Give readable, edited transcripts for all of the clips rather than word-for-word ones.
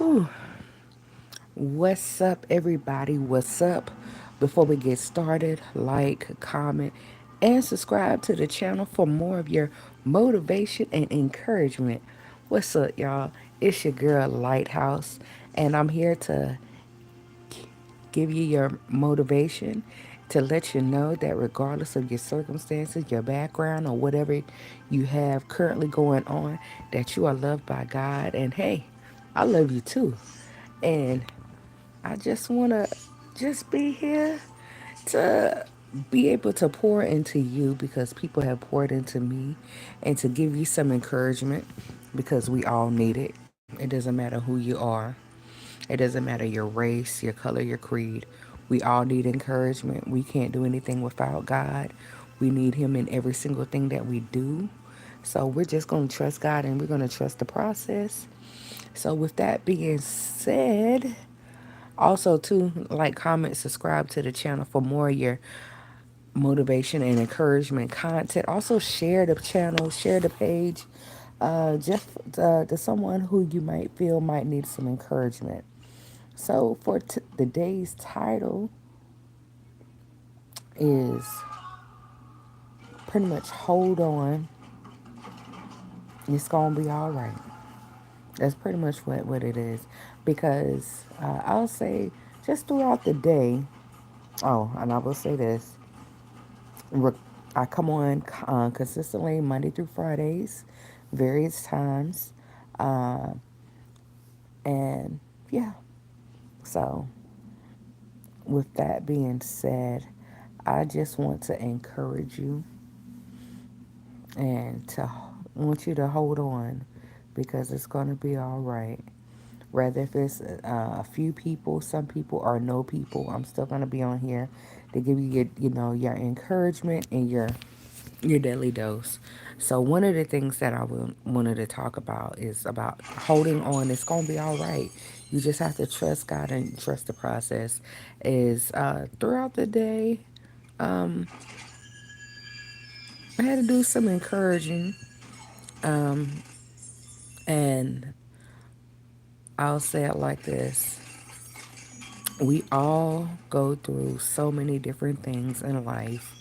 Whew. What's up, everybody? What's up? Before we get started, like, comment, and subscribe to the channel for more of your motivation and encouragement. What's up, y'all? It's your girl, Lighthouse, and I'm here to give you your motivation to let you know that regardless of your circumstances, your background, or whatever you have currently going on, that you are loved by God. And hey, I love you too. And I just want to just be here to be able to pour into you because people have poured into me and to give you some encouragement because we all need it. It doesn't matter who you are. It doesn't matter your race, your color, your creed. We all need encouragement. We can't do anything without God. We need Him in every single thing that we do. So we're just going to trust God and we're going to trust the process. So, with that being said, also, too, like, comment, subscribe to the channel for more of your motivation and encouragement content. Also, share the channel, share the page, just to someone who you might feel might need some encouragement. So, for the day's title is pretty much hold on, it's gonna be all right. That's pretty much what it is. Because I'll say just throughout the day, oh, and I will say this I come on consistently Monday through Fridays, various times. Uh, and yeah, so with that being said, I just want to encourage you and to want you to hold on because it's going to be all right. Whether if it's a few people, some people, or no people, I'm still going to be on here to give you your encouragement and your daily dose. So one of the things that wanted to talk about is about holding on. It's gonna be all right. You just have to trust God and trust the process. Is throughout the day, I had to do some encouraging, and I'll say it like this: we all go through so many different things in life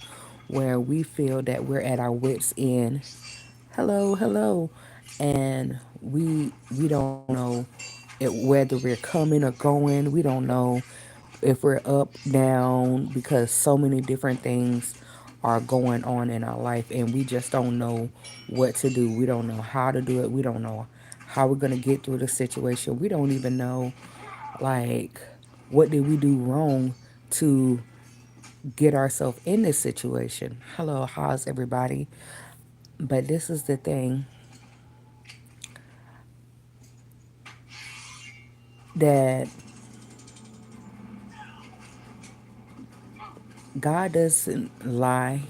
where we feel that we're at our wits' end. Hello, hello, and we don't know whether we're coming or going. We don't know if we're up, down, because so many different things are going on in our life, and we just don't know what to do. We don't know how to do it. We don't know how we're gonna get through the situation. We don't even know, like, what did we do wrong to get ourselves in this situation. Hello, how's everybody? But this is the thing that God doesn't lie.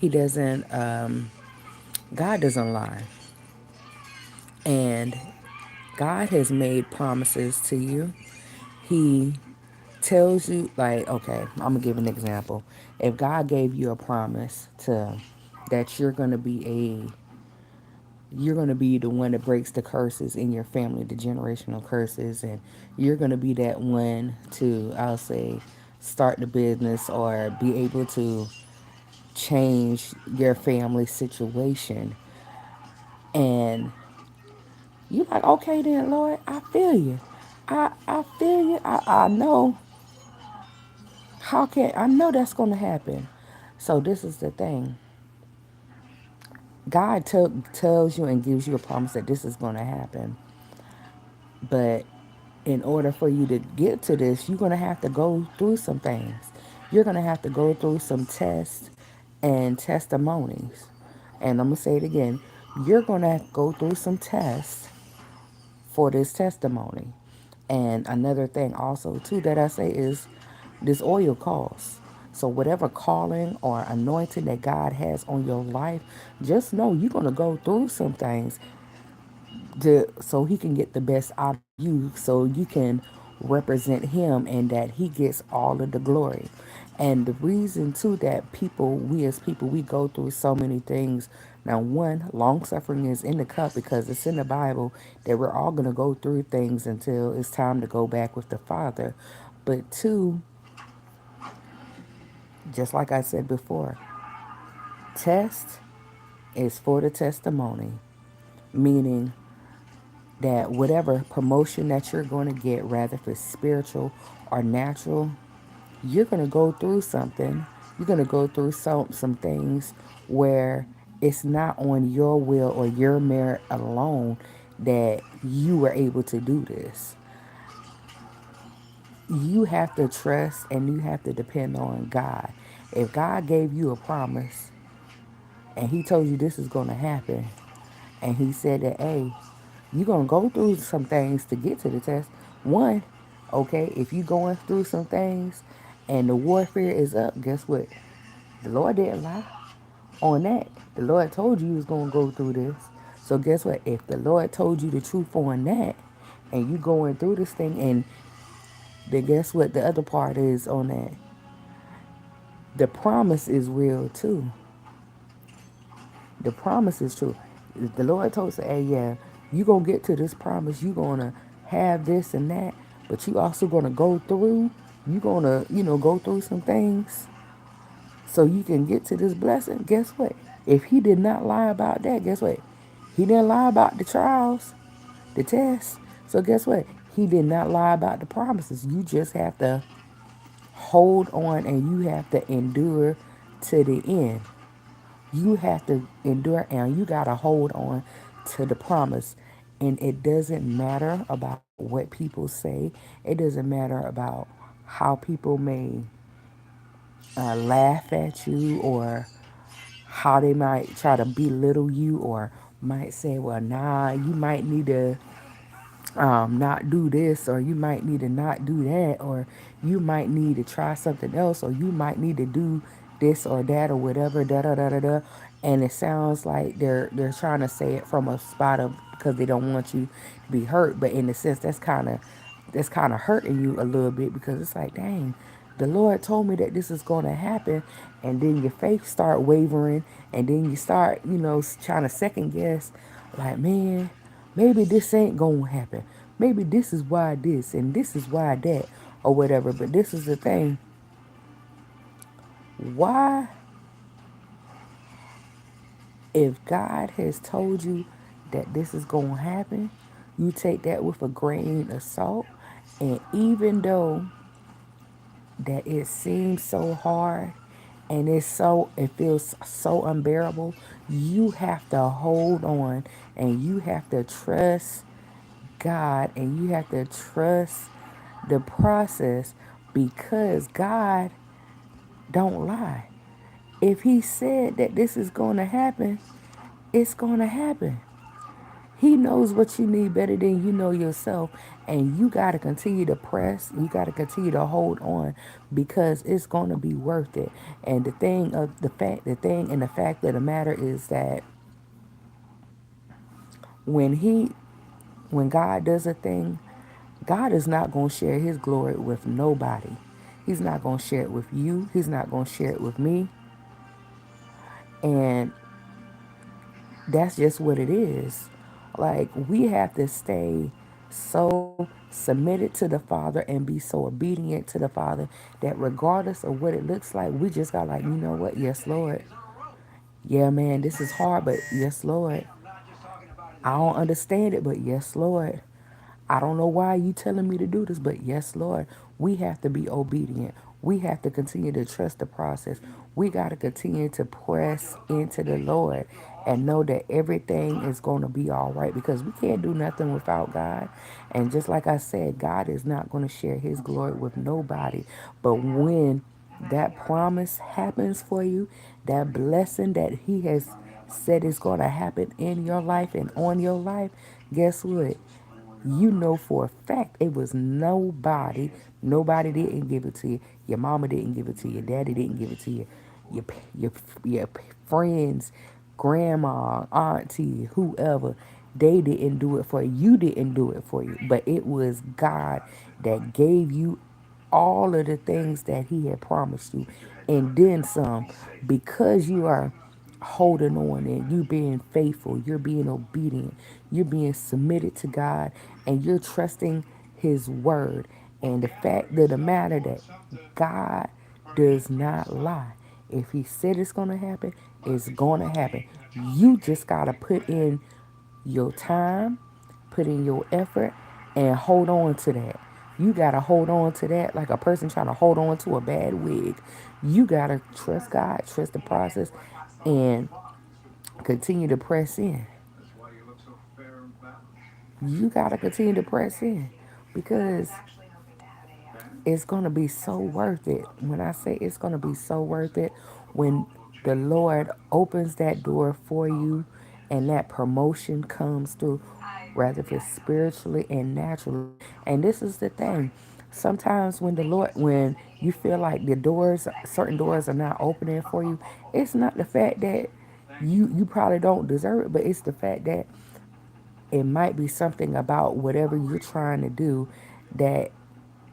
God doesn't lie. And God has made promises to you. He tells you, like, okay, I'm going to give an example. If God gave you a promise that you're going to be the one that breaks the curses in your family, the generational curses, and you're going to be that one to, I'll say, start the business or be able to change your family situation. And you like, okay then, Lord, I feel you. I feel you. I know I know that's gonna happen. So this is the thing. God tells you and gives you a promise that this is gonna happen. But in order for you to get to this, you're gonna have to go through some things. You're gonna have to go through some tests and testimonies. And I'm gonna say it again. You're gonna go through some tests for this testimony. And another thing also too that I say is this oil costs. So whatever calling or anointing that God has on your life, just know you're gonna go through some things so He can get the best out of you, so you can represent Him, and that He gets all of the glory. And the reason too that we as people, we go through so many things Now, one, long suffering is in the cup because it's in the Bible that we're all going to go through things until it's time to go back with the Father. But two, just like I said before, test is for the testimony, meaning that whatever promotion that you're going to get, rather if it's spiritual or natural, you're going to go through something. You're going to go through some things where it's not on your will or your merit alone that you were able to do this. You have to trust and you have to depend on God. If God gave you a promise and he told you this is going to happen, and he said that, hey, you're going to go through some things to get to the test. One, okay, if you're going through some things and the warfare is up, guess what? The Lord didn't lie on that. The Lord told you he was going to go through this. So guess what? If the Lord told you the truth on that and you going through this thing, and then guess what? The other part is on that. The promise is real too. The promise is true. The Lord told us, hey, yeah, you going to get to this promise. You going to have this and that, but you also going to go through. You going to, go through some things so you can get to this blessing. Guess what? If he did not lie about that, guess what? He didn't lie about the trials, the tests. So guess what? He did not lie about the promises. You just have to hold on and you have to endure to the end. You have to endure and you got to hold on to the promise. And it doesn't matter about what people say, it doesn't matter about how people may laugh at you, or how they might try to belittle you, or might say, well, nah, you might need to not do this, or you might need to not do that, or you might need to try something else, or you might need to do this or that or whatever, da da da da da. And it sounds like they're trying to say it from a spot of because they don't want you to be hurt, but in a sense that's kind of hurting you a little bit because it's like, dang, the Lord told me that this is going to happen, and then your faith start wavering, and then you start, trying to second guess, like, man, maybe this ain't going to happen. Maybe this is why this, and this is why that, or whatever. But this is the thing. Why, if God has told you that this is going to happen, you take that with a grain of salt, and even though that it seems so hard and it feels so unbearable, you have to hold on and you have to trust God and you have to trust the process, because God don't lie. If he said that this is going to happen, it's going to happen. He knows what you need better than you know yourself. And you got to continue to press. You got to continue to hold on, because it's going to be worth it. And the fact of the matter is that when he, when God does a thing, God is not going to share his glory with nobody. He's not going to share it with you. He's not going to share it with me. And that's just what it is. Like, we have to stay so submitted to the Father and be so obedient to the Father that regardless of what it looks like, we just got like, you know what? Yes, Lord. Yeah, man, this is hard, but yes, Lord. I don't understand it, but yes, Lord. I don't know why you telling me to do this, but yes, Lord, we have to be obedient. We have to continue to trust the process. We got to continue to press into the Lord and know that everything is going to be all right, because we can't do nothing without God. And just like I said, God is not going to share his glory with nobody. But when that promise happens for you, that blessing that he has said is going to happen in your life and on your life, guess what? You know for a fact it was nobody didn't give it to you. Your mama didn't give it to you. Your daddy didn't give it to you. Your, your friends, grandma, auntie, whoever, they didn't do it for you. You didn't do it for you. But it was God that gave you all of the things that he had promised you, and then some, because you are holding on and you being faithful, you're being obedient, you're being submitted to God, and you're trusting His word. And the fact of the matter that God does not lie. If He said it's going to happen, it's going to happen. You just got to put in your time, put in your effort, and hold on to that. You got to hold on to that like a person trying to hold on to a bad wig. You got to trust God, trust the process, and continue to press in. You got to continue to press in because it's going to be so worth it. When I say it's going to be so worth it, when the Lord opens that door for you and that promotion comes through, rather if it's spiritually and naturally. And this is the thing. Sometimes when you feel like certain doors are not opening for you, it's not the fact that you probably don't deserve it, but it's the fact that it might be something about whatever you're trying to do that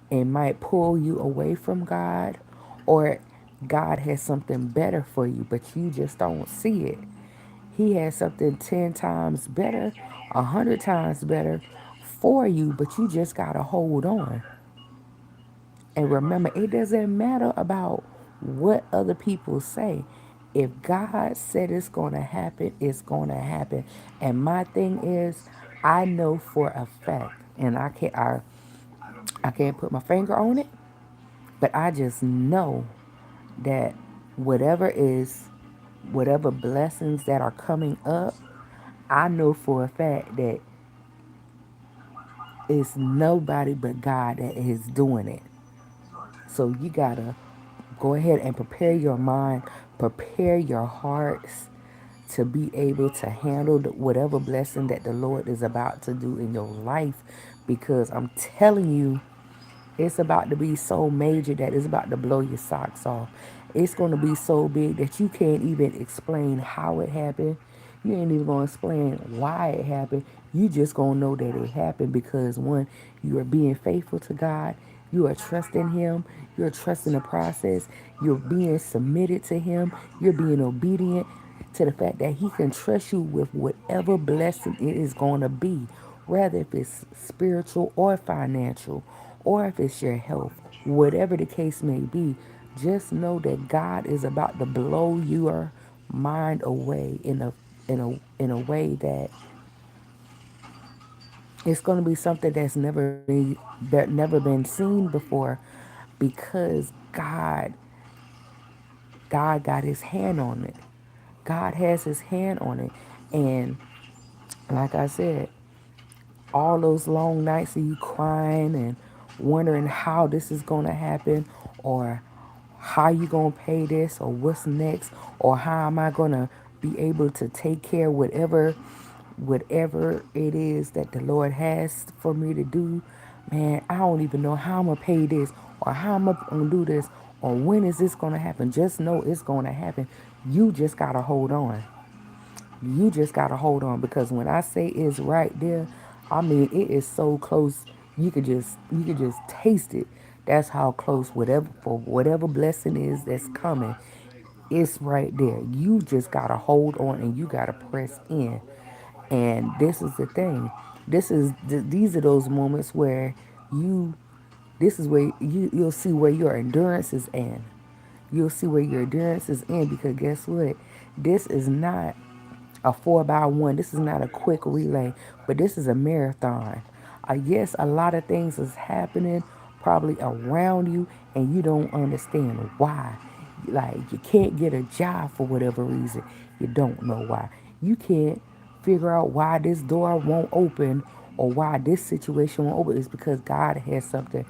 it might pull you away from God, or God has something better for you, but you just don't see it. He has something 10 times better, 100 times better for you, but you just got to hold on. And remember, it doesn't matter about what other people say. If God said it's going to happen, it's going to happen. And my thing is, I know for a fact, and I can't put my finger on it, but I just know that whatever is, whatever blessings that are coming up, I know for a fact that it's nobody but God that is doing it. So you gotta go ahead and prepare your mind, prepare your hearts to be able to handle whatever blessing that the Lord is about to do in your life. Because I'm telling you, it's about to be so major that it's about to blow your socks off. It's going to be so big that you can't even explain how it happened. You ain't even going to explain why it happened. You just going to know that it happened because one, you are being faithful to God. You are trusting Him. You're trusting the process. You're being submitted to Him. You're being obedient to the fact that He can trust you with whatever blessing it is going to be, whether if it's spiritual or financial, or if it's your health, whatever the case may be. Just know that God is about to blow your mind away in a way that it's going to be something that's never been seen before, because God got His hand on it. God has His hand on it. And like I said, all those long nights of you crying and wondering how this is going to happen, or how you going to pay this, or what's next, or how am I going to be able to take care of whatever it is that the Lord has for me to do. Man, I don't even know how I'm going to pay this, or how I'm going to do this, or when is this going to happen. Just know it's going to happen. You just got to hold on. You just gotta hold on, because when I say it's right there, I mean it is so close. You could just taste it. That's how close whatever blessing is that's coming. It's right there. You just gotta hold on and you gotta press in. And this is the thing. These are those moments where you this is where you'll see where your endurance is in. You'll see where your endurance is in, because guess what? This is not a 4x1. This is not a quick relay, but this is a marathon. Yes, a lot of things is happening probably around you, and you don't understand why. Like, you can't get a job for whatever reason. You don't know why. You can't figure out why this door won't open, or why this situation won't open. It's because God has something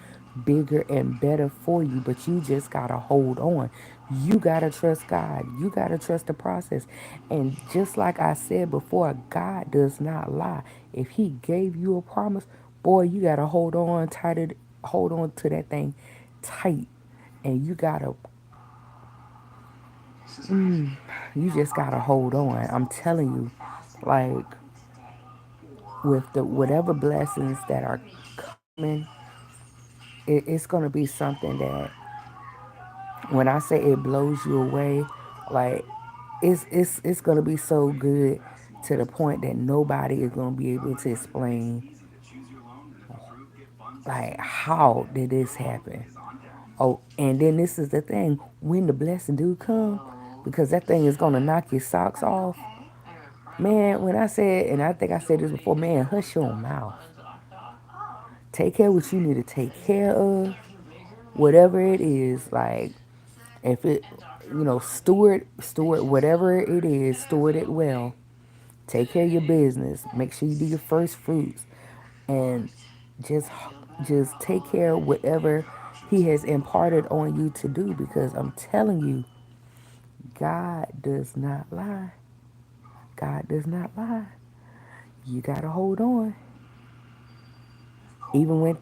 bigger and better for you, but you just gotta hold on. You gotta trust God. You gotta trust the process. And just like I said before, God does not lie. If He gave you a promise, boy, you gotta hold on to that thing tight. And you just gotta hold on. I'm telling you, like, with the whatever blessings that are coming, it's gonna be something that, when I say it blows you away, like, It's gonna be so good to the point that nobody is gonna be able to explain like how did this happen. Oh, and then this is the thing: when the blessing do come, because that thing is gonna knock your socks off. Man, when I said, and I think I said this before, man, hush your mouth. Take care of what you need to take care of, whatever it is. Like if it, steward whatever it is, steward it well. Take care of your business. Make sure you do your first fruits, and just just take care of whatever He has imparted on you to do. Because I'm telling you, God does not lie. God does not lie. You gotta hold on. Even when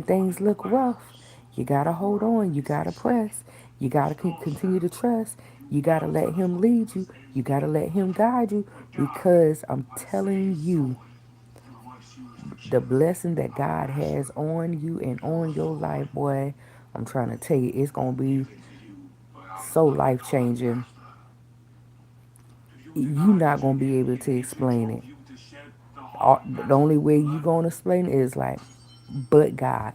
things look rough, you gotta hold on. You gotta press. You gotta continue to trust. You gotta let Him lead you. You gotta let Him guide you. Because I'm telling you, the blessing that God has on you and on your life, boy, I'm trying to tell you, it's gonna be so life changing. You're not gonna be able to explain it. The only way you gonna explain it is like, but God.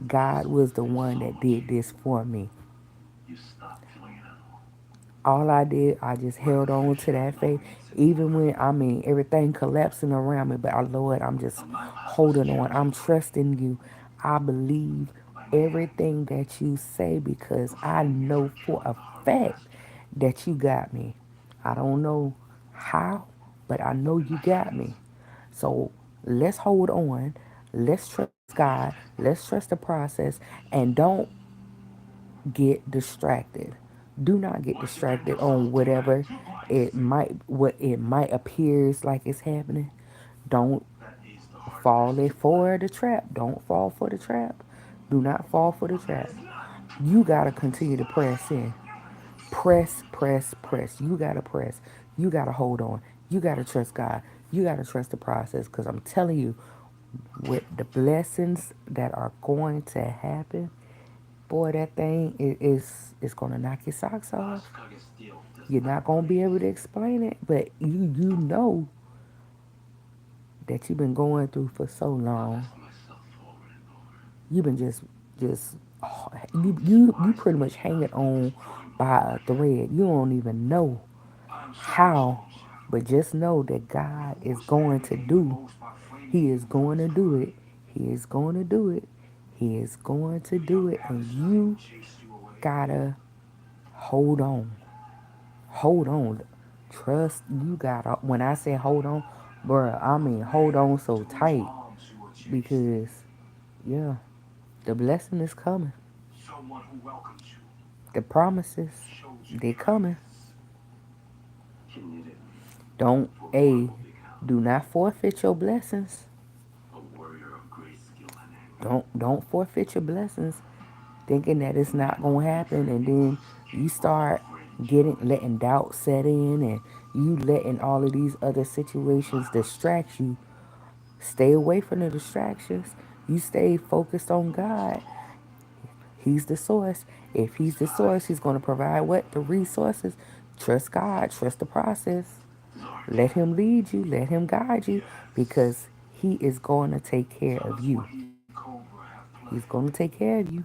God was the one that did this for me. All I did, I just held on to that faith, even when everything collapsing around me. But Lord, I'm just holding on. I'm trusting you. I believe everything that you say because I know for a fact that you got me. I don't know how, but I know you got me. So let's hold on. Let's trust God. Let's trust the process, and don't get distracted. Do not get distracted on whatever what it might appears like it's happening. Don't fall for the trap. Don't fall for the trap. Do not fall for the trap. You gotta continue to press in. Press, press, press. You gotta press. You gotta hold on. You gotta trust God. You gotta trust the process. Cause I'm telling you, with the blessings that are going to happen, boy, that thing is gonna knock your socks off. You're not gonna be able to explain it, but you know that you've been going through for so long. You've been just you pretty much hanging on by a thread. You don't even know how, but just know that God is going to do. He is going to do it. He is going to do it. He is going to do it, and you gotta hold on. Hold on. Trust you gotta. When I say hold on, bruh, I mean hold on so tight because yeah, the blessing is coming. The promises, they coming. Don't a do not forfeit your blessings. Don't forfeit your blessings thinking that it's not gonna happen, and then you start letting doubt set in, and you letting all of these other situations distract you. Stay away from the distractions. You stay focused on God. He's the source. If He's the source, He's going to provide what? The resources. Trust God. Trust the process. Let Him lead you. Let Him guide you because He is going to take care of you. He's going to take care of you.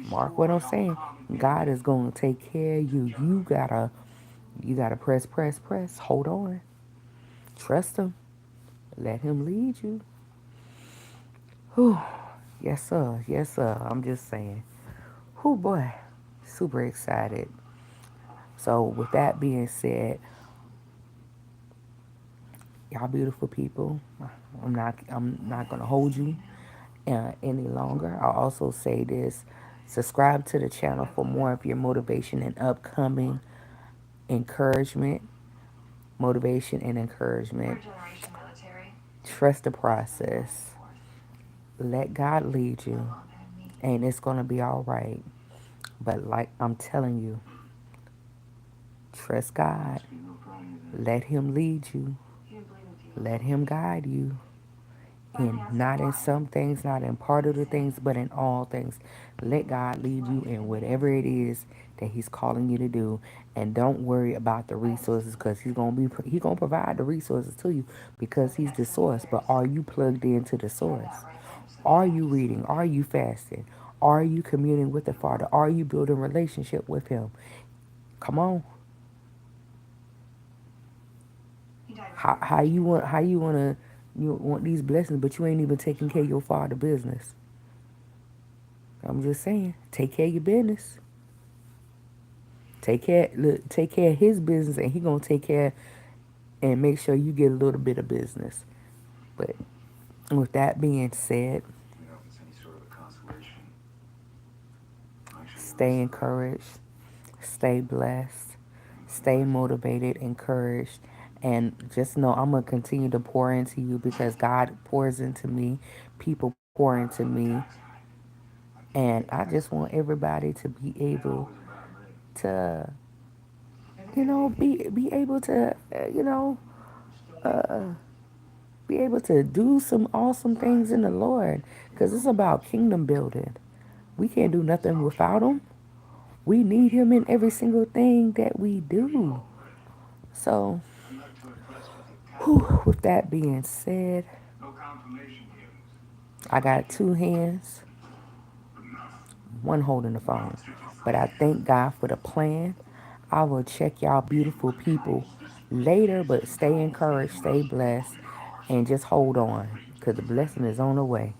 Mark what I'm saying. God is going to take care of you. You gotta press, press, press. Hold on. Trust Him. Let Him lead you. Whew. Yes, sir. Yes, sir. I'm just saying. Whew, boy. Super excited. So, with that being said, y'all beautiful people. I'm not gonna hold you any longer. I'll also say this: subscribe to the channel for more of your motivation and upcoming encouragement, motivation and encouragement. Trust the process. Let God lead you, and it's gonna be all right. But like I'm telling you, trust God. Let Him lead you. Let Him guide you. not in some things, not in part of the things, but in all things. Let God lead you in whatever it is that He's calling you to do, and don't worry about the resources because He gonna provide the resources to you because He's the source. But are you plugged into the source? Are you reading? Are you fasting? Are you communing with the Father? Are you building relationship with Him? Come on, you want these blessings, but you ain't even taking care of your Father business. I'm just saying, take care of your business. Take care of his business, and he gonna take care and make sure you get a little bit of business. But with that being said, stay encouraged, stay blessed, stay motivated, encouraged, and just know I'm gonna continue to pour into you because God pours into me, people pour into me, and I just want everybody to be able to, be able to, be able to do some awesome things in the Lord because it's about kingdom building. We can't do nothing without Him. We need Him in every single thing that we do. So, with that being said, I got two hands, one holding the phone. But I thank God for the plan. I will check y'all beautiful people later, but stay encouraged, stay blessed, and just hold on because the blessing is on the way.